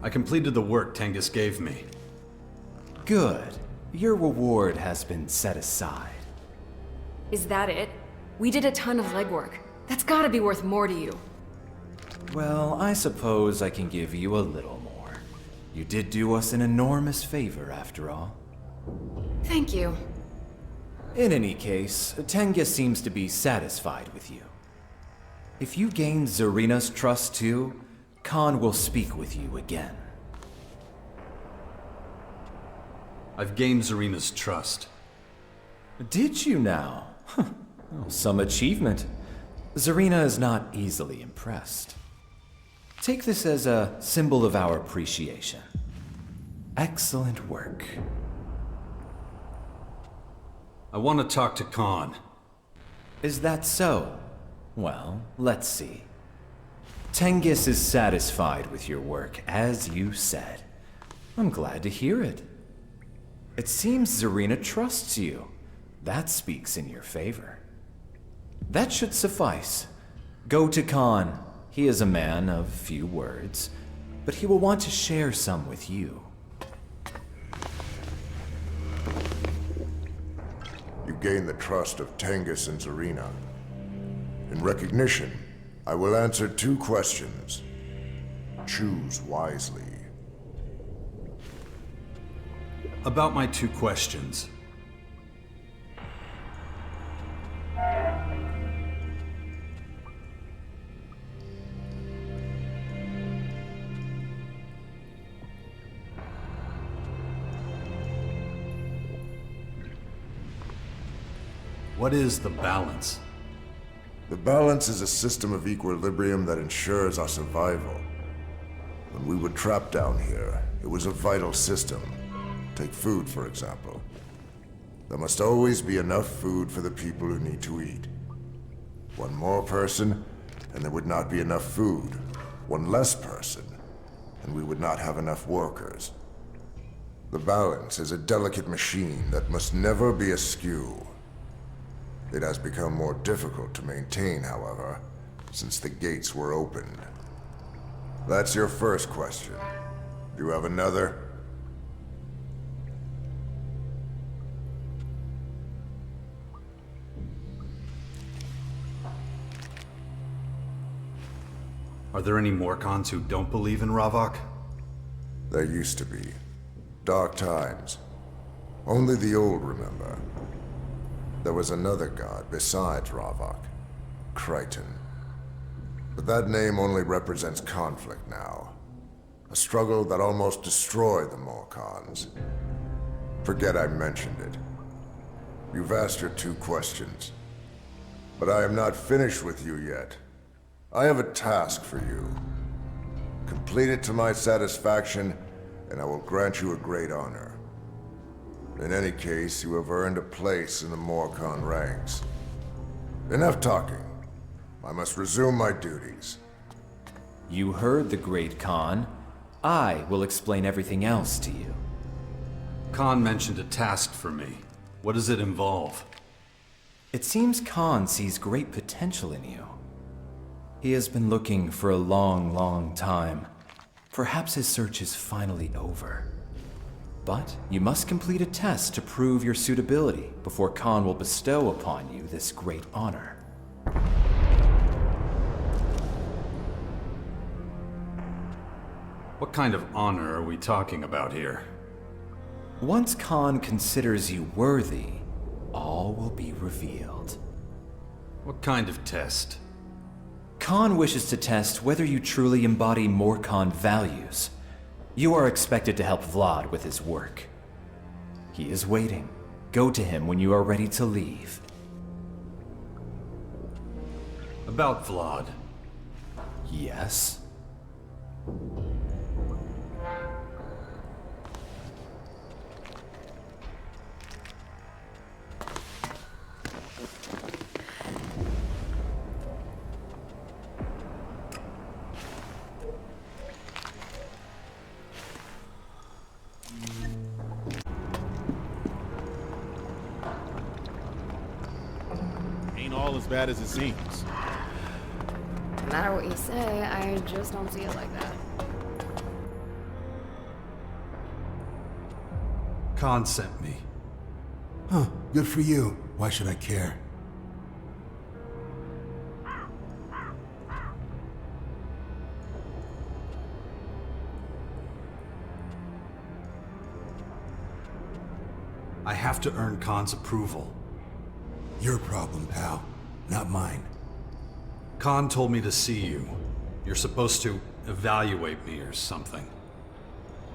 I completed the work Tengus gave me. Good. Your reward has been set aside. Is that it? We did a ton of legwork. That's gotta be worth more to you. Well, I suppose I can give you a little more. You did do us an enormous favor, after all. Thank you. In any case, Tengus seems to be satisfied with you. If you gain Zarina's trust too, Khan will speak with you again. I've gained Zarina's trust. Did you now? Oh, some achievement. Zarina is not easily impressed. Take this as a symbol of our appreciation. Excellent work. I want to talk to Khan. Is that so? Well, let's see. Tengus is satisfied with your work, as you said. I'm glad to hear it. It seems Zarina trusts you. That speaks in your favor. That should suffice. Go to Khan. He is a man of few words, but he will want to share some with you. You gain the trust of Tengus and Zarina. In recognition, I will answer 2 questions. Choose wisely. About my 2 questions. What is the balance? The balance is a system of equilibrium that ensures our survival. When we were trapped down here, it was a vital system. Take food, for example. There must always be enough food for the people who need to eat. One more person, and there would not be enough food. One less person, and we would not have enough workers. The balance is a delicate machine that must never be askew. It has become more difficult to maintain, however, since the gates were opened. That's your first question. Do you have another? Are there any Morkons who don't believe in Ravok? There used to be. Dark times. Only the old remember. There was another god besides Ravok, Crichton. But that name only represents conflict now. A struggle that almost destroyed the Morkons. Forget I mentioned it. You've asked your 2 questions. But I am not finished with you yet. I have a task for you. Complete it to my satisfaction, and I will grant you a great honor. In any case, you have earned a place in the Morkon ranks. Enough talking. I must resume my duties. You heard the great Khan. I will explain everything else to you. Khan mentioned a task for me. What does it involve? It seems Khan sees great potential in you. He has been looking for a long, long time. Perhaps his search is finally over. But you must complete a test to prove your suitability before Khan will bestow upon you this great honor. What kind of honor are we talking about here? Once Khan considers you worthy, all will be revealed. What kind of test? Khan wishes to test whether you truly embody Morkon values. You are expected to help Vlad with his work. He is waiting. Go to him when you are ready to leave. About Vlad. Yes? Ain't all as bad as it seems. No matter what you say, I just don't see it like that. Khan sent me. Huh, good for you. Why should I care? I have to earn Khan's approval. Your problem, pal, not mine. Khan told me to see you. You're supposed to evaluate me or something.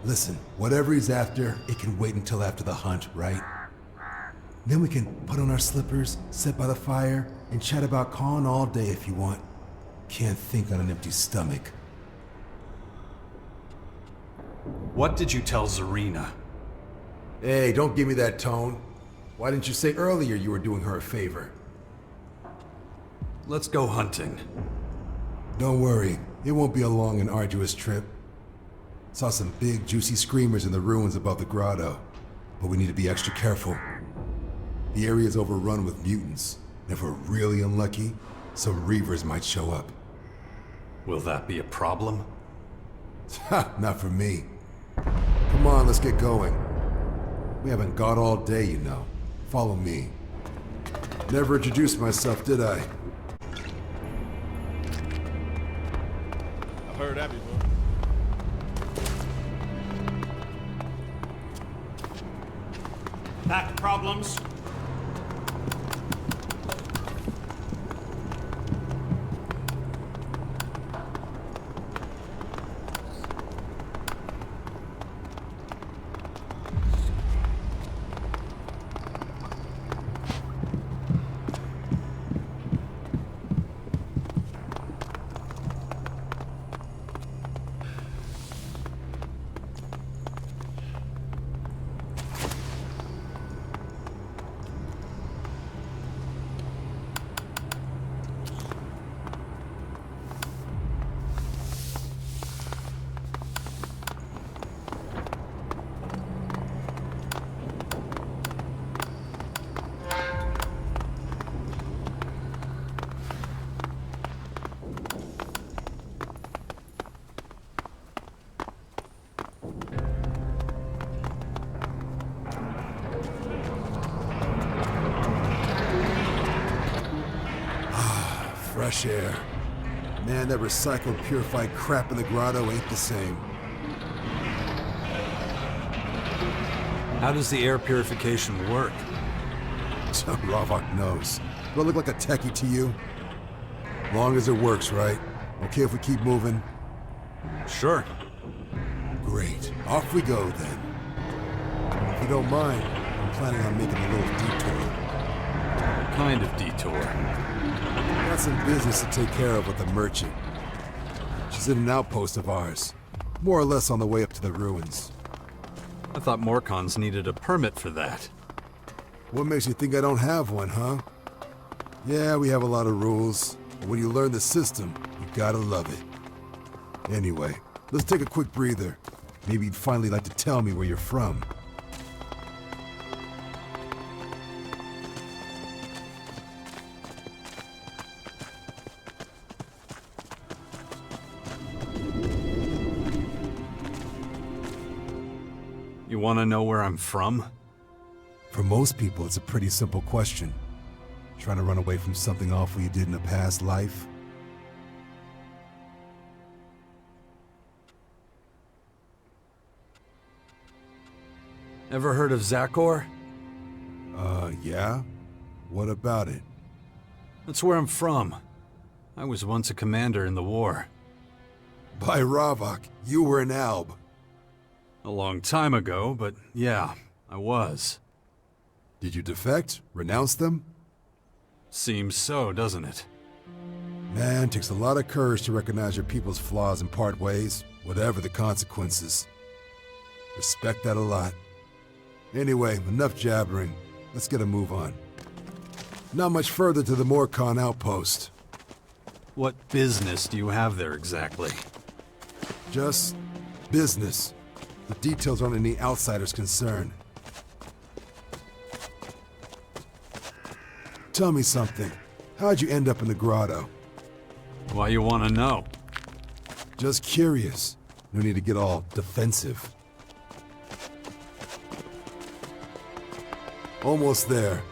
Listen, whatever he's after, it can wait until after the hunt, right? Then we can put on our slippers, sit by the fire, and chat about Khan all day if you want. Can't think on an empty stomach. What did you tell Zarina? Hey, don't give me that tone. Why didn't you say earlier you were doing her a favor? Let's go hunting. Don't worry, it won't be a long and arduous trip. Saw some big, juicy screamers in the ruins above the grotto, but we need to be extra careful. The area is overrun with mutants, and if we're really unlucky, some Reavers might show up. Will that be a problem? Ha, not for me. Come on, let's get going. We haven't got all day, you know. Follow me. Never introduced myself, did I? I've heard that before. Back problems? Fresh air. Man, that recycled, purified crap in the grotto ain't the same. How does the air purification work? Ravok knows. Do I look like a techie to you? Long as it works, right? Okay if we keep moving? Sure. Great. Off we go, then. If you don't mind, I'm planning on making a little detour. What kind of detour? Got some business to take care of with the merchant. She's in an outpost of ours. More or less on the way up to the ruins. I thought Morkons needed a permit for that. What makes you think I don't have one, huh? Yeah, we have a lot of rules. But when you learn the system, you gotta love it. Anyway, let's take a quick breather. Maybe you'd finally like to tell me where you're from. You want to know where I'm from? For most people, it's a pretty simple question. Trying to run away from something awful you did in a past life? Ever heard of Zakor? Yeah? What about it? That's where I'm from. I was once a commander in the war. By Ravok, you were an Alb. A long time ago, but yeah, I was. Did you defect? Renounce them? Seems so, doesn't it? Man, takes a lot of courage to recognize your people's flaws and part ways, whatever the consequences. Respect that a lot. Anyway, enough jabbering. Let's get a move on. Not much further to the Morkon outpost. What business do you have there exactly? Just business. The details aren't any outsider's concern. Tell me something. How'd you end up in the grotto? Why you want to know? Just curious. No need to get all defensive. Almost there.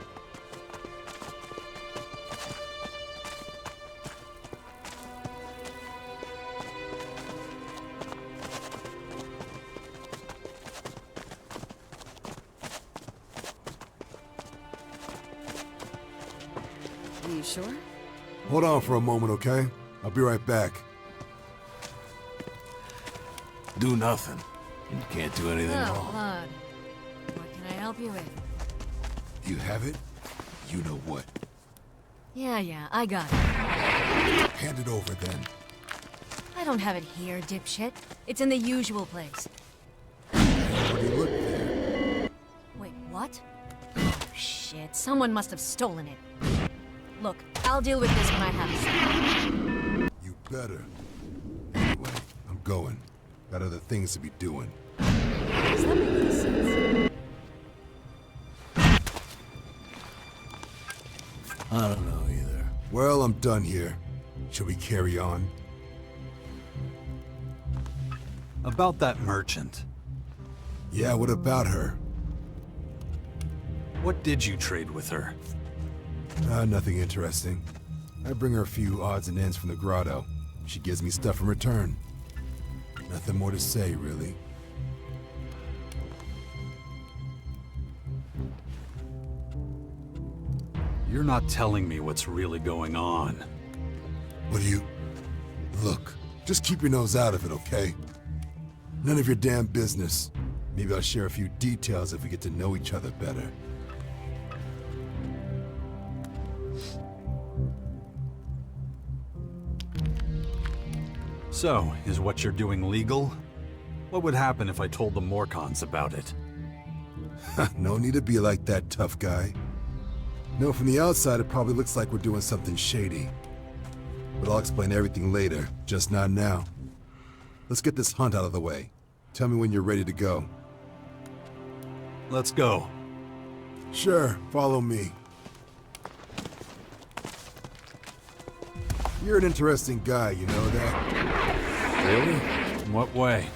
Are you sure? Hold on for a moment, okay? I'll be right back. Do nothing. And you can't do anything Oh, wrong. Lord. What can I help you with? You have it? You know what? Yeah, I got it. Hand it over then. I don't have it here, dipshit. It's in the usual place. I already looked there. Wait, what? Oh, shit. Someone must have stolen it. Look, I'll deal with this when I have it. You better. Anyway, I'm going. Got other things to be doing. Does that make any sense? I don't know either. Well, I'm done here. Shall we carry on? About that merchant. Yeah, what about her? What did you trade with her? Nothing interesting. I bring her a few odds and ends from the grotto. She gives me stuff in return. Nothing more to say, really. You're not telling me what's really going on. What do you... Look, just keep your nose out of it, okay? None of your damn business. Maybe I'll share a few details if we get to know each other better. So, is what you're doing legal? What would happen if I told the Morkons about it? No need to be like that, tough guy. No, from the outside it probably looks like we're doing something shady. But I'll explain everything later, just not now. Let's get this hunt out of the way. Tell me when you're ready to go. Let's go. Sure, follow me. You're an interesting guy, you know that? Really? In what way?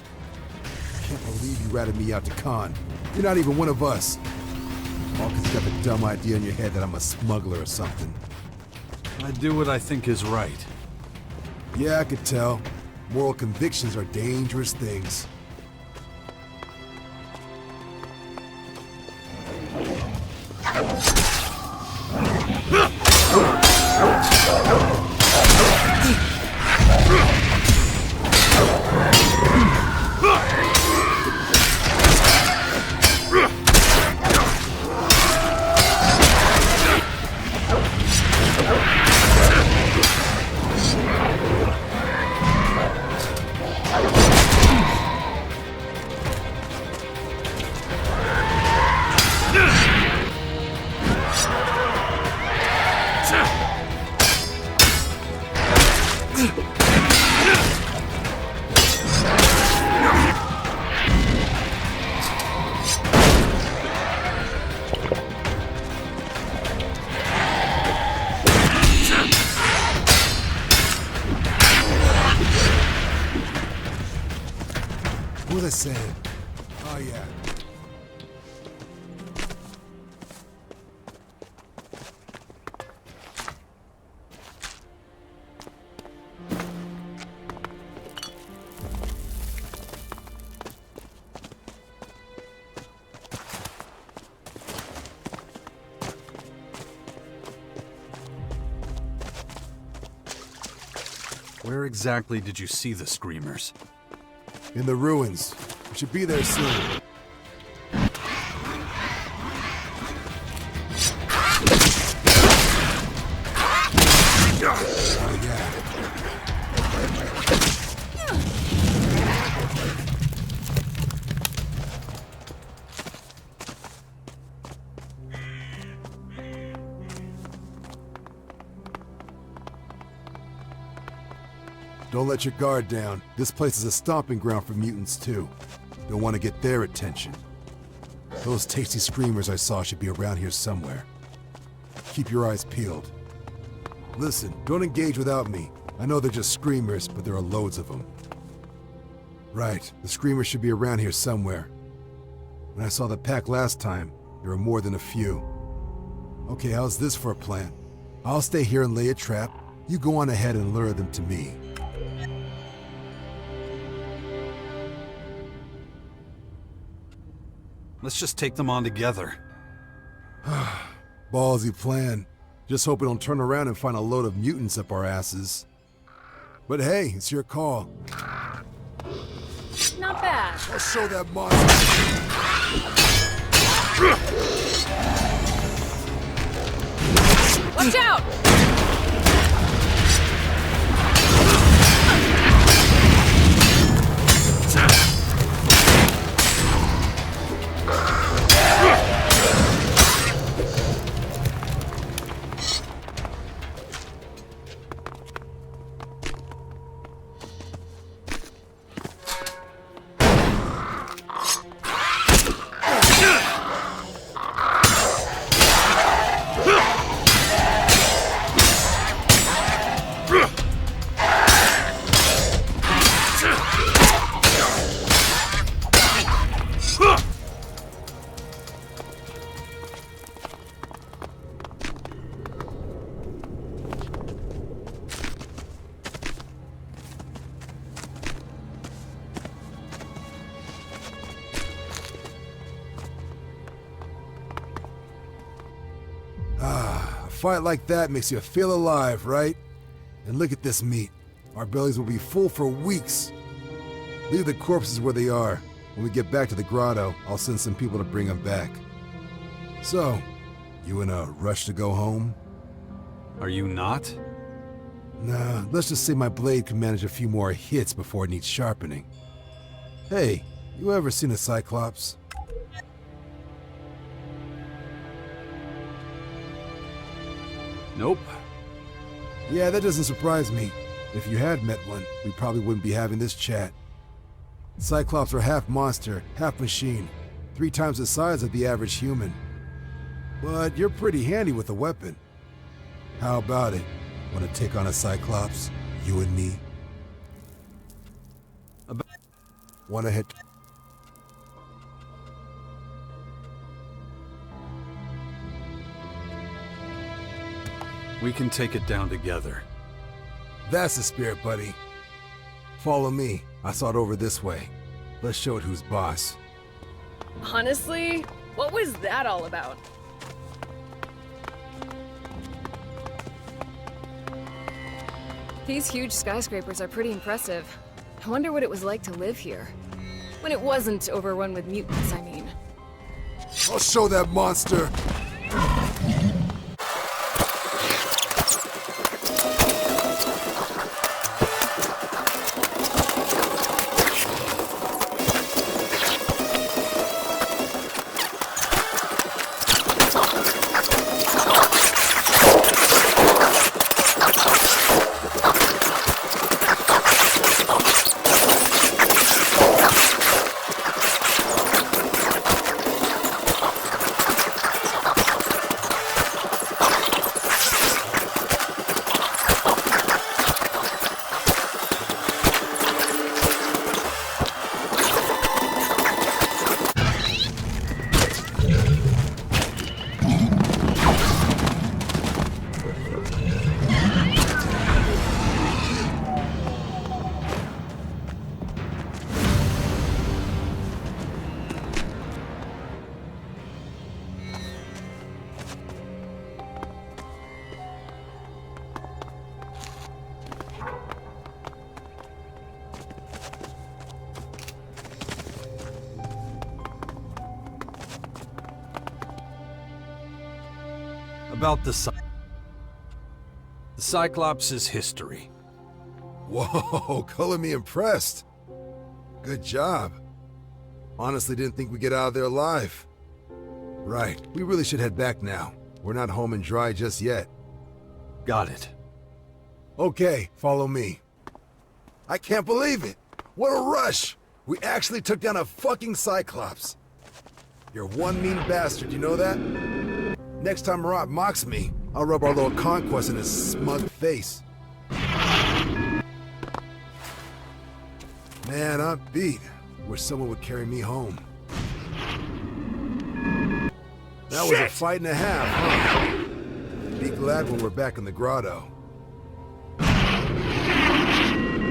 Can't believe you ratted me out to Khan. You're not even one of us. All 'cause you got the dumb idea in your head that I'm a smuggler or something. I do what I think is right. Yeah, I could tell. Moral convictions are dangerous things. What was I saying? Oh, yeah. Where exactly did you see the screamers? In the ruins. We should be there soon. Oh, yeah. Don't let your guard down. This place is a stomping ground for mutants, too. Don't want to get their attention. Those tasty screamers I saw should be around here somewhere. Keep your eyes peeled. Listen, don't engage without me. I know they're just screamers, but there are loads of them. Right, the screamers should be around here somewhere. When I saw the pack last time, There are more than a few. Okay, how's this for a plan? I'll stay here and lay a trap. You go on ahead and lure them to me. Let's just take them on together. Ballsy plan. Just hope we don't turn around and find a load of mutants up our asses. But hey, it's your call. Not bad. I'll show that monster. Watch out! A fight like that makes you feel alive, right? And look at this meat. Our bellies will be full for weeks. Leave the corpses where they are. When we get back to the grotto, I'll send some people to bring them back. So, you in a rush to go home? Are you not? Nah, let's just say my blade can manage a few more hits before it needs sharpening. Hey, you ever seen a cyclops? Nope. Yeah, that doesn't surprise me. If you had met one, we probably wouldn't be having this chat. Cyclops are half monster, half machine. 3 times the size of the average human. But you're pretty handy with a weapon. How about it? Want to take on a Cyclops? You and me? Want to hit... We can take it down together. That's the spirit, buddy. Follow me. I saw it over this way. Let's show it who's boss. Honestly, what was that all about? These huge skyscrapers are pretty impressive. I wonder what it was like to live here. When it wasn't overrun with mutants, I mean. I'll show that monster! About the Cyclops' history. Whoa, color me impressed. Good job. Honestly didn't think we'd get out of there alive. Right, we really should head back now. We're not home and dry just yet. Got it. Okay, follow me. I can't believe it! What a rush! We actually took down a fucking Cyclops. You're one mean bastard, you know that? Next time Rob mocks me, I'll rub our little conquest in his smug face. Man, I'm beat. Wish someone would carry me home. That was a fight and a half, huh? Be glad when we're back in the grotto.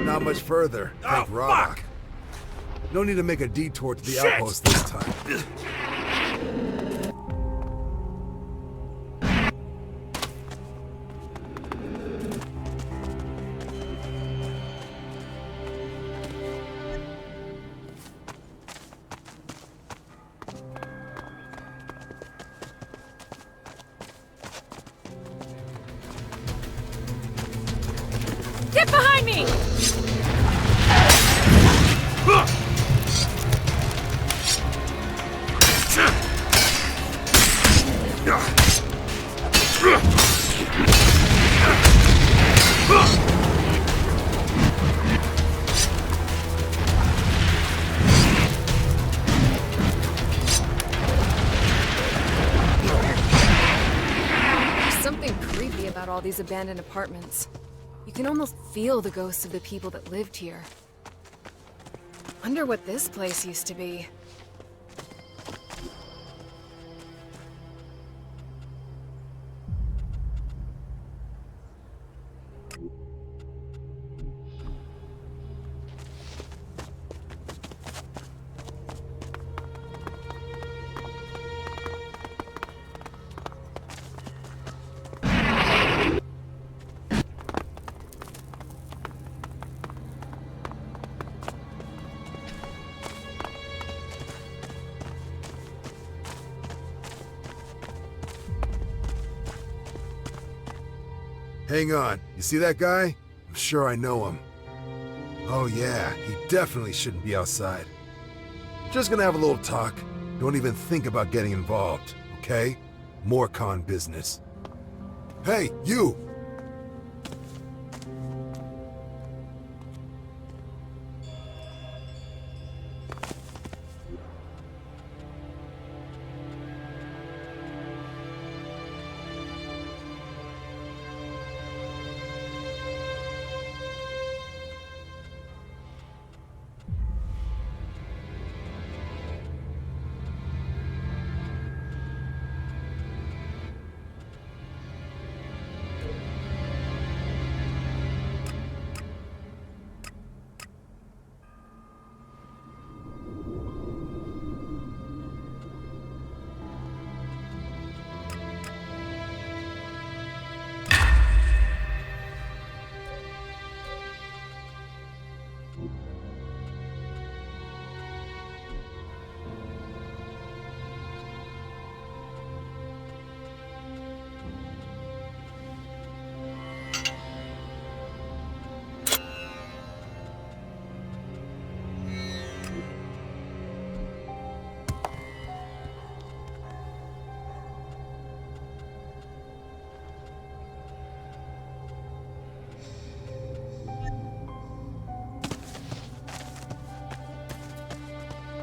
Not much further, thank Ravok. No need to make a detour to the outpost this time. Get behind me! There's something creepy about all these abandoned apartments. You can almost feel the ghosts of the people that lived here. Wonder what this place used to be. Hang on, you see that guy? I'm sure I know him. Oh yeah, he definitely shouldn't be outside. Just gonna have a little talk. Don't even think about getting involved, okay? Morkon business. Hey, you!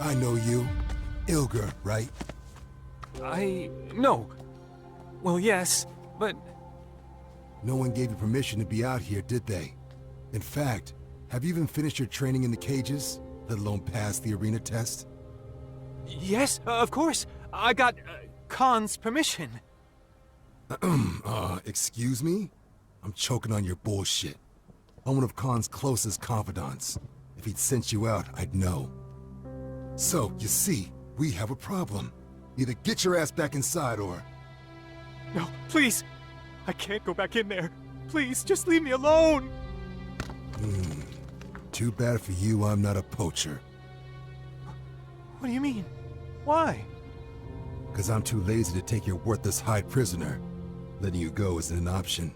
I know you. Ilger, right? No. Well, yes, but... No one gave you permission to be out here, did they? In fact, have you even finished your training in the cages, let alone passed the arena test? Yes, of course. I got, Khan's permission. Excuse me? I'm choking on your bullshit. I'm one of Khan's closest confidants. If he'd sent you out, I'd know. So, you see, we have a problem. Either get your ass back inside or... No, please. I can't go back in there. Please, just leave me alone. Too bad for you, I'm not a poacher. What do you mean? Why? Because I'm too lazy to take your worthless hide prisoner. Letting you go isn't an option.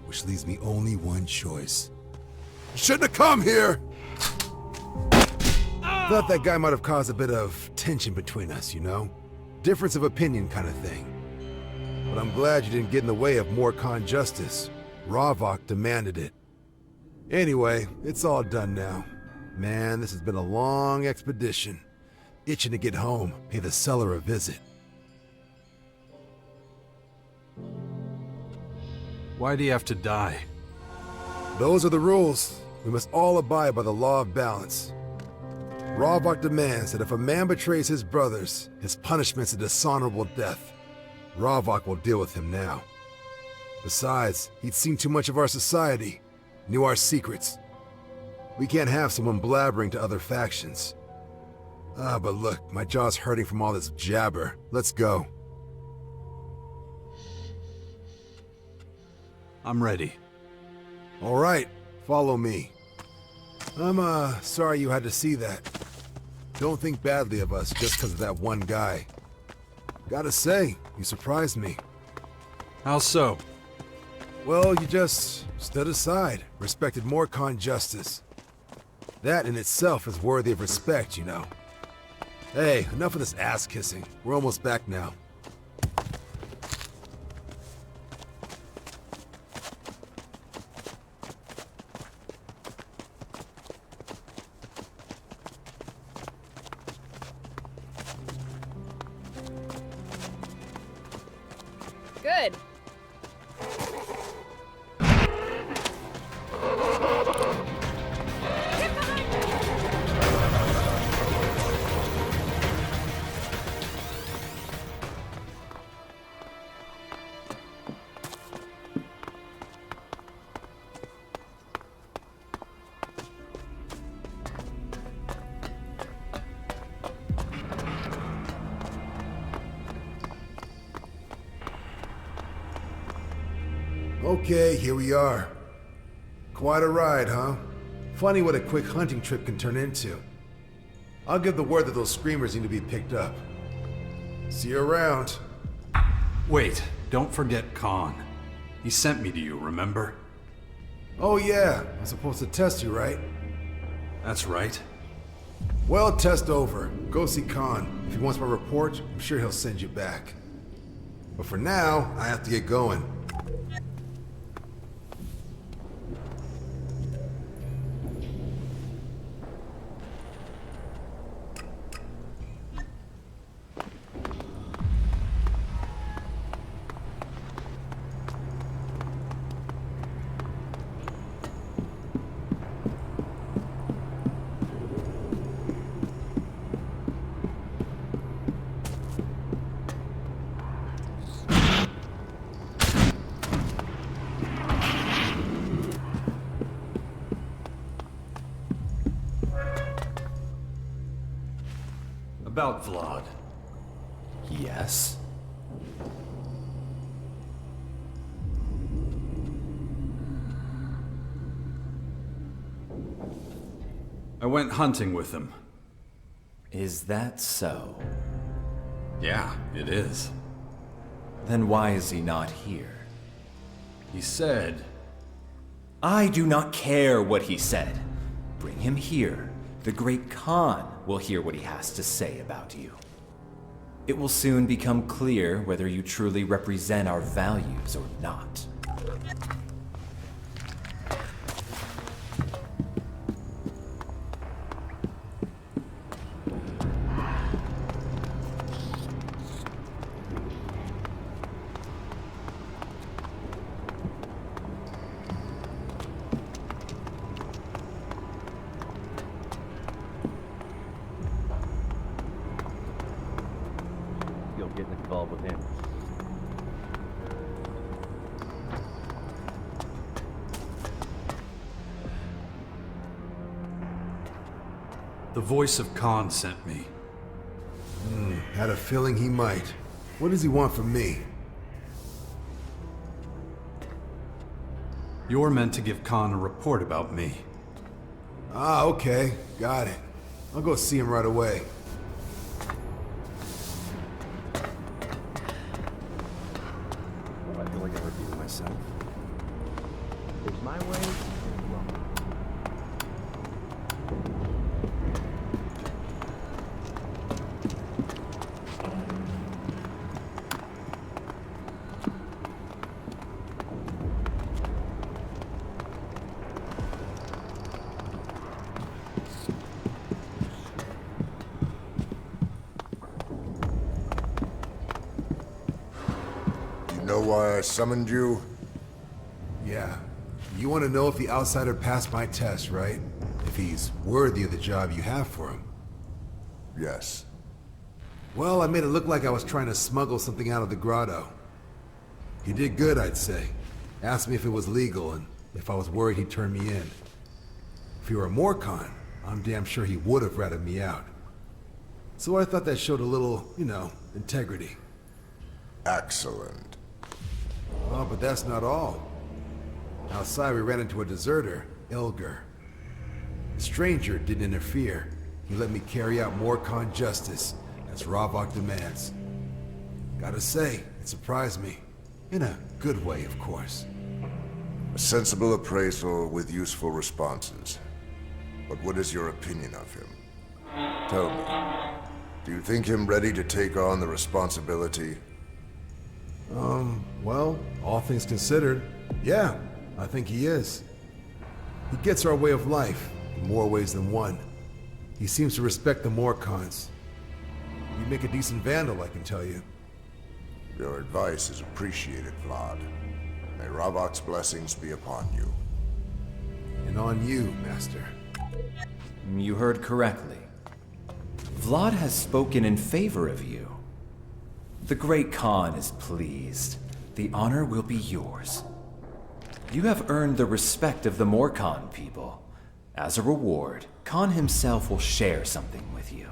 Which leaves me only one choice. Shouldn't have come here! Thought that guy might have caused a bit of tension between us, you know? Difference of opinion kind of thing. But I'm glad you didn't get in the way of Morkon justice. Ravok demanded it. Anyway, it's all done now. Man, this has been a long expedition. Itching to get home, pay the seller a visit. Why'd he have to die? Those are the rules. We must all abide by the law of balance. Ravok demands that if a man betrays his brothers, his punishment's a dishonorable death. Ravok will deal with him now. Besides, he'd seen too much of our society, knew our secrets. We can't have someone blabbering to other factions. But look, my jaw's hurting from all this jabber. Let's go. I'm ready. All right, follow me. I'm, sorry you had to see that. Don't think badly of us just because of that one guy. Gotta say, you surprised me. How so? Well, you just stood aside, respected Morkon justice. That in itself is worthy of respect, you know. Hey, enough of this ass-kissing. We're almost back now. Good. Okay, here we are. Quite a ride, huh? Funny what a quick hunting trip can turn into. I'll give the word that those screamers need to be picked up. See you around. Wait, don't forget Khan. He sent me to you, remember? Oh yeah, I'm supposed to test you, right? That's right. Well, test over. Go see Khan. If he wants my report, I'm sure he'll send you back. But for now, I have to get going. About Vlad. Yes? I went hunting with him. Is that so? Yeah, it is. Then why is he not here? He said... I do not care what he said. Bring him here. The great Khan will hear what he has to say about you. It will soon become clear whether you truly represent our values or not. Getting involved with him. The voice of Khan sent me. Had a feeling he might. What does he want from me? You're meant to give Khan a report about me. Ah, okay. Got it. I'll go see him right away. I feel like I'm repeating myself. It's my way or wrong. Know why I summoned you? Yeah. You want to know if the outsider passed my test, right? If he's worthy of the job you have for him. Yes. Well, I made it look like I was trying to smuggle something out of the grotto. He did good, I'd say. Asked me if it was legal and if I was worried he'd turn me in. If he were a Morkon, I'm damn sure he would have ratted me out. So I thought that showed a little, integrity. Excellent. Oh, but that's not all. Outside we ran into a deserter, Ilger. The stranger didn't interfere. He let me carry out Morkon justice, as Ravok demands. Gotta say, it surprised me. In a good way, of course. A sensible appraisal with useful responses. But what is your opinion of him? Tell me, do you think him ready to take on the responsibility? Well, all things considered, yeah, I think he is. He gets our way of life, in more ways than one. He seems to respect the Morkons. You make a decent vandal, I can tell you. Your advice is appreciated, Vlad. May Ravok's blessings be upon you. And on you, Master. You heard correctly. Vlad has spoken in favor of you. The Great Khan is pleased. The honor will be yours. You have earned the respect of the Morkon people. As a reward, Khan himself will share something with you.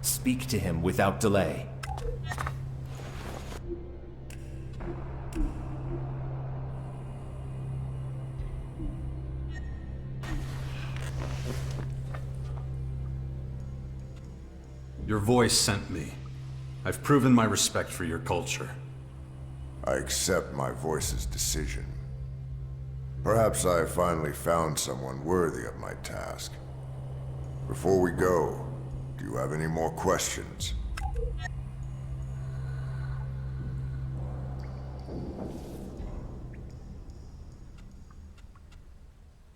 Speak to him without delay. Your voice sent me. I've proven my respect for your culture. I accept my voice's decision. Perhaps I have finally found someone worthy of my task. Before we go, do you have any more questions?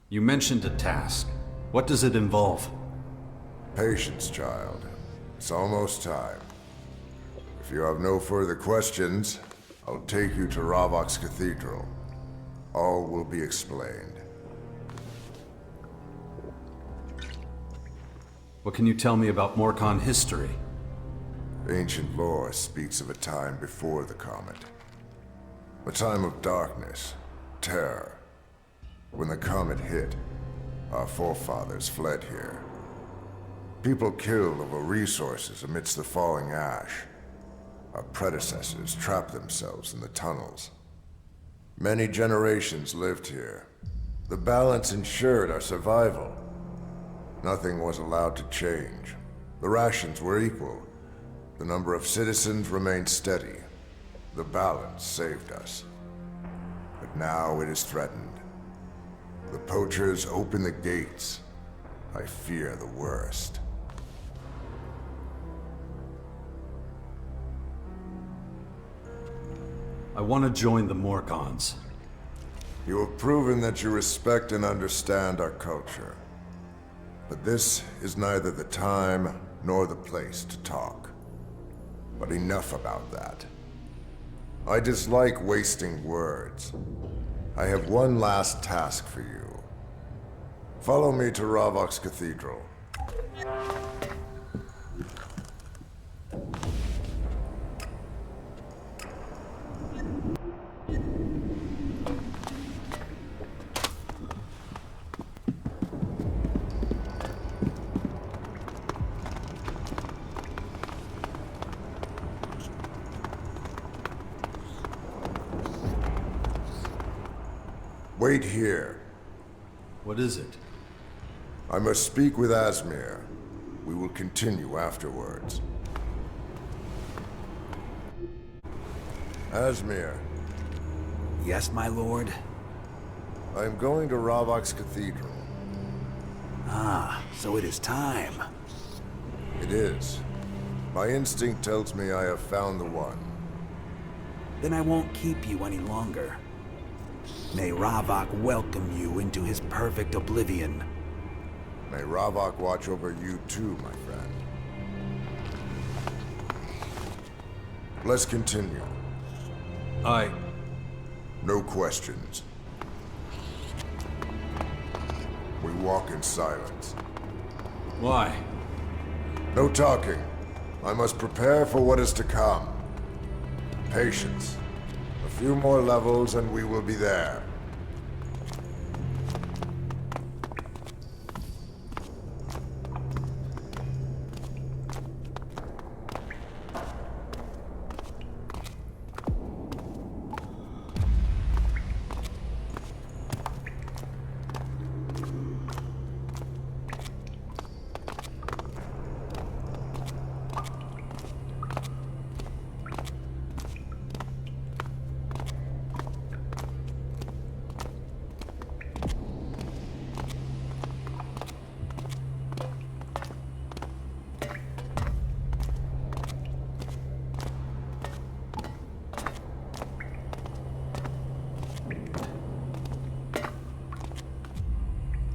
You mentioned a task. What does it involve? Patience, child. It's almost time. If you have no further questions, I'll take you to Ravok's cathedral. All will be explained. What can you tell me about Morkon history? Ancient lore speaks of a time before the comet. A time of darkness, terror. When the comet hit, our forefathers fled here. People killed over resources amidst the falling ash. Our predecessors trapped themselves in the tunnels. Many generations lived here. The balance ensured our survival. Nothing was allowed to change. The rations were equal. The number of citizens remained steady. The balance saved us. But now it is threatened. The poachers open the gates. I fear the worst. I want to join the Morkons. You have proven that you respect and understand our culture. But this is neither the time nor the place to talk. But enough about that. I dislike wasting words. I have one last task for you. Follow me to Ravok's cathedral. Wait here. What is it? I must speak with Asmir. We will continue afterwards. Asmir, Yes, my lord? I am going to Ravok's cathedral. Ah, so it is time. It is. My instinct tells me I have found the one. Then I won't keep you any longer. May Ravok welcome you into his perfect oblivion. May Ravok watch over you too, my friend. Let's continue. No questions. We walk in silence. Why? No talking. I must prepare for what is to come. Patience. A few more levels and we will be there.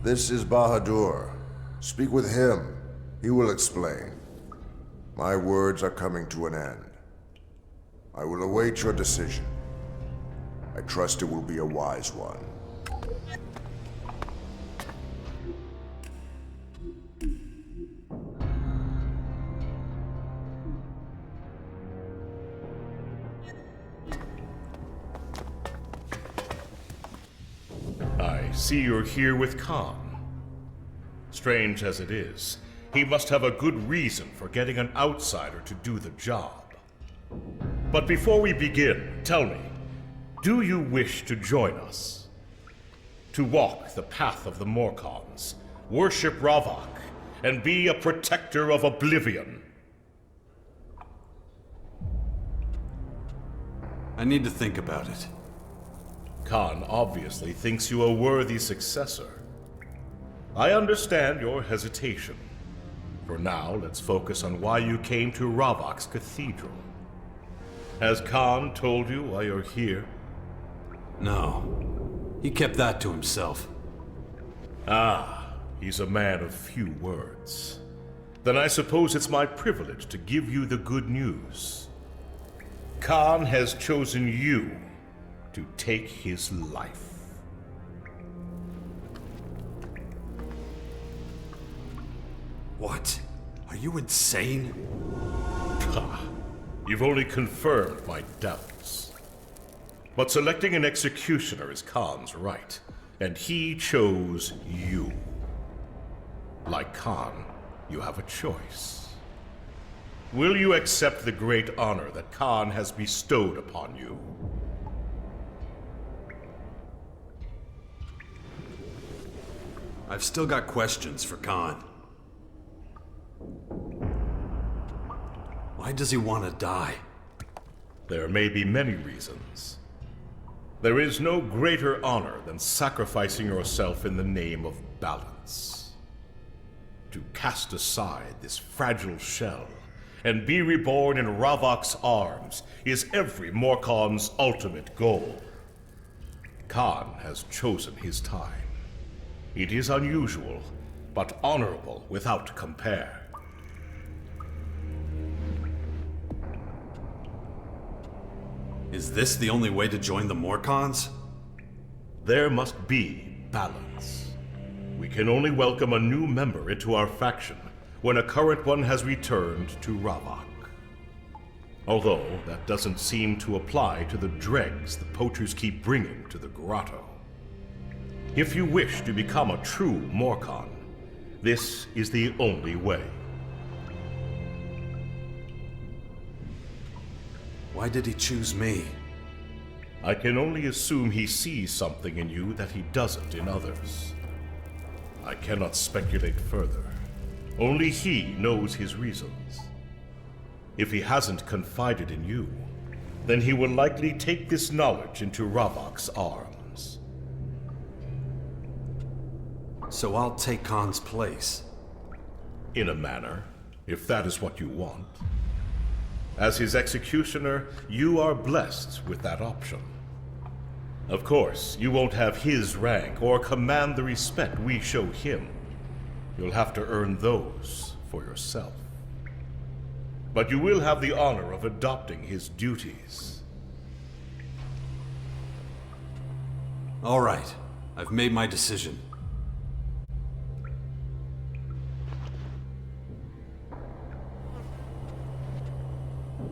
This is Bahadur. Speak with him. He will explain. My words are coming to an end. I will await your decision. I trust it will be a wise one. I see you're here with Khan. Strange as it is, he must have a good reason for getting an outsider to do the job. But before we begin, tell me, do you wish to join us? To walk the path of the Morkons, worship Ravok, and be a protector of oblivion? I need to think about it. Khan obviously thinks you a worthy successor. I understand your hesitation. For now, let's focus on why you came to Ravok's cathedral. Has Khan told you why you're here? No. He kept that to himself. Ah, he's a man of few words. Then I suppose it's my privilege to give you the good news. Khan has chosen you to take his life. What? Are you insane? You've only confirmed my doubts. But selecting an executioner is Khan's right, and he chose you. Like Khan, you have a choice. Will you accept the great honor that Khan has bestowed upon you? I've still got questions for Khan. Why does he want to die? There may be many reasons. There is no greater honor than sacrificing yourself in the name of balance. To cast aside this fragile shell and be reborn in Ravok's arms is every Morkon's ultimate goal. Khan has chosen his time. It is unusual, but honorable without compare. Is this the only way to join the Morkons? There must be balance. We can only welcome a new member into our faction when a current one has returned to Ravok. Although that doesn't seem to apply to the dregs the poachers keep bringing to the grotto. If you wish to become a true Morkon, this is the only way. Why did he choose me? I can only assume he sees something in you that he doesn't in others. I cannot speculate further. Only he knows his reasons. If he hasn't confided in you, then he will likely take this knowledge into Ravok's arms. So I'll take Khan's place. In a manner, if that is what you want. As his executioner, you are blessed with that option. Of course, you won't have his rank or command the respect we show him. You'll have to earn those for yourself. But you will have the honor of adopting his duties. All right. I've made my decision.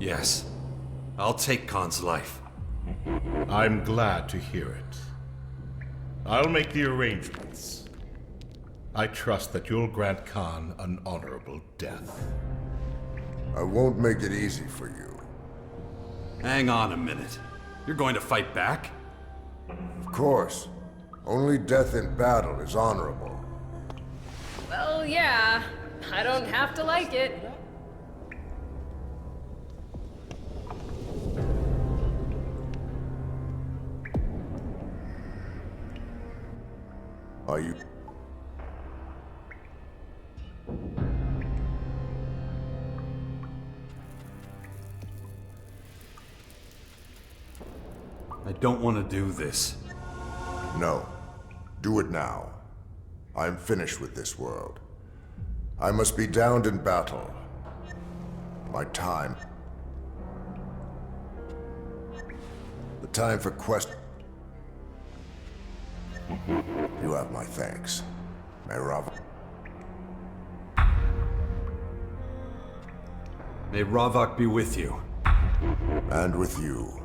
Yes. I'll take Khan's life. I'm glad to hear it. I'll make the arrangements. I trust that you'll grant Khan an honorable death. I won't make it easy for you. Hang on a minute. You're going to fight back? Of course. Only death in battle is honorable. Well, yeah. I don't have to like it. Are you... I don't want to do this. No. Do it now. I'm finished with this world. I must be downed in battle. My time... The time for quest... You have my thanks. May Ravok... May Ravok be with you. And with you.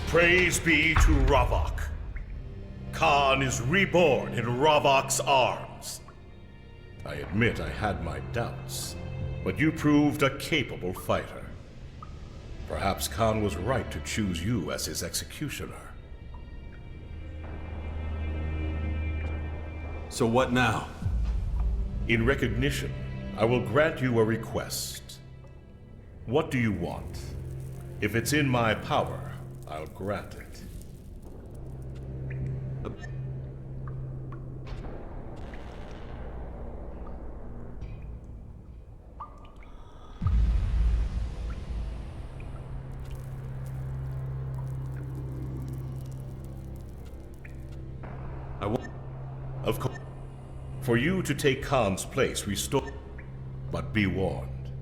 Praise be to Ravok. Khan is reborn in Ravok's arms. I admit I had my doubts, but you proved a capable fighter. Perhaps Khan was right to choose you as his executioner. So what now? In recognition, I will grant you a request. What do you want? If it's in my power, I'll grant it. Of course. For you to take Khan's place, restore... But be warned.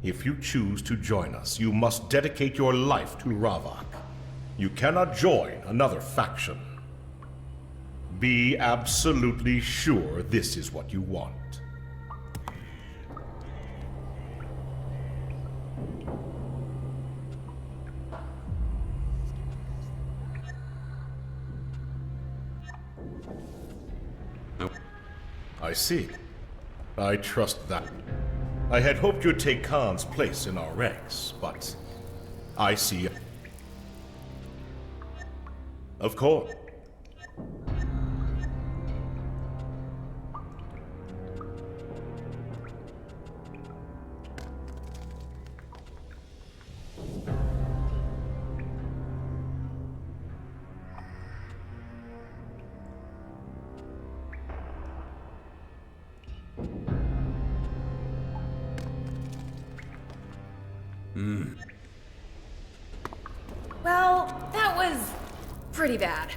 If you choose to join us, you must dedicate your life to Ravok. You cannot join another faction. Be absolutely sure this is what you want. I see. I trust that. I had hoped you'd take Khan's place in our ranks, but I see. Of course. Well, that was pretty bad.